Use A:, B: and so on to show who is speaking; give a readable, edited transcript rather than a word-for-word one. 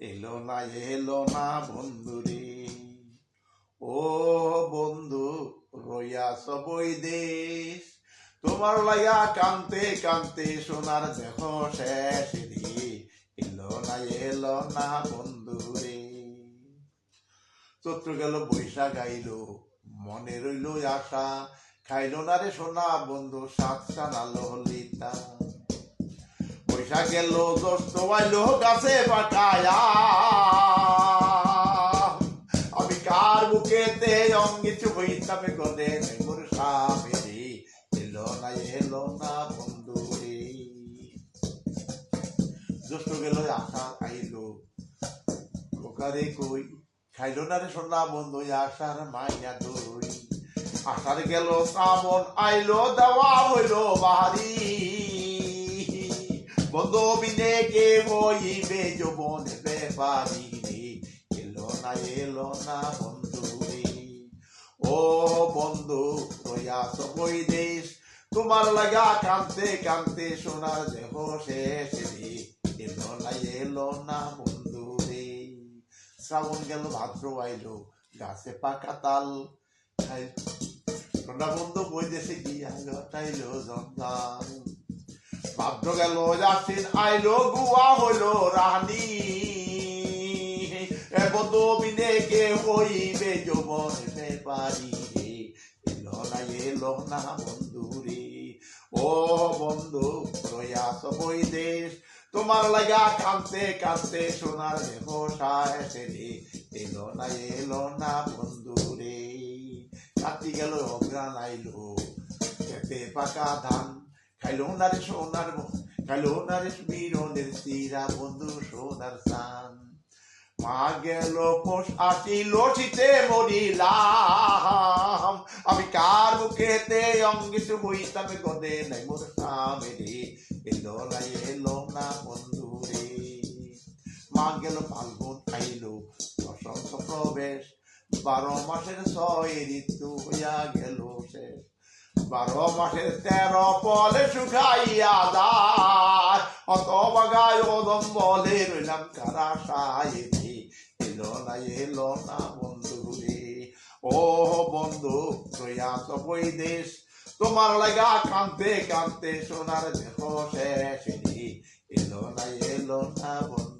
A: এলো না বন্ধুরে। ও বন্ধু রইয়াছ বৈদেশ, তোমার লাইয়া কান্তে কান্তে সোনার দেহ শেষ রে। এলো না বন্ধুরে। চৈত্র গেল বৈশাখ আইল, মনে রইল আশা, খাইল না রে সোনা বন্ধু সাত সানালো লিতা। বৈশাখ গেল জ্যৈষ্ঠ আইল গাছে পাকায়া, আমি কার বুকেতে অঙ্গিছু হইতামে গলে মোর সামনে রে। এলো না বন্ধু রে। জ্যৈষ্ঠ গেল আষাঢ় আইল, খোকারে কই খাইল না রে সোনা বন্ধু আষাঢ় মাইয়া দই। আষাঢ় গেল শ্রাবণ আইল, দেওয়া হইল বাহারি, বন্ধু বিনে কে বইবে যৌবনের ব্যাপারি রে। এলো না বন্ধু রে। ও বন্ধু রইয়াছ বৈদেশ, তোমার লাগা কান্তে কান্তে সোনার দেহ শেষ রে। এলো না বন্ধু রে। শ্রাবণ গেল ভাদ্র আইল, গাছে পাকা তাল, সোনা বন্ধু বৈদেশে গিয়া ঘটাইল জঞ্জাল। ভাদ্র গেল আশ্বিন আইল, গুয়া হইল রানী, বন্ধু বিনে কে হইবে যৌবনের ব্যাপারি রে। এলো না বন্ধু রে। ও বন্ধু রইয়াছ বৈদেশ, তোমার লাগা কান্তে কান্তে সোনার দেহ শেষ রে। এলো না বন্ধু রে। কাটি গেল অগ্রাণ আইল, খেতে পাকা ধান, খাইলো না রে সোনার খাইলো না রে মিরনের চিরা বন্ধু সোনার চান। মা গেল পোষ আসিল, শীতে মরিলাম, আমি কার বুকেতে অঙ্গিছু হইতাম গদে নাই মোর সামনে রে। এলো না বন্ধু রে। মা গেল ফাল্গুন আইল, বসন্ত প্রবেশ, 12 মাসের 6 ঋতু হইয়া গেল শেষ। 12 মাসের 13 ফলে শুকাইয়া যায়, অত বাগায় ওদম বলে রইলাম কারা সায় রে। এলো না বন্ধু রে। ও বন্ধু রইয়াছ বৈদেশ, তোমার লাগা কান্তে কান্তে সোনার দেহ শেষ রে। এলো না বন্ধু।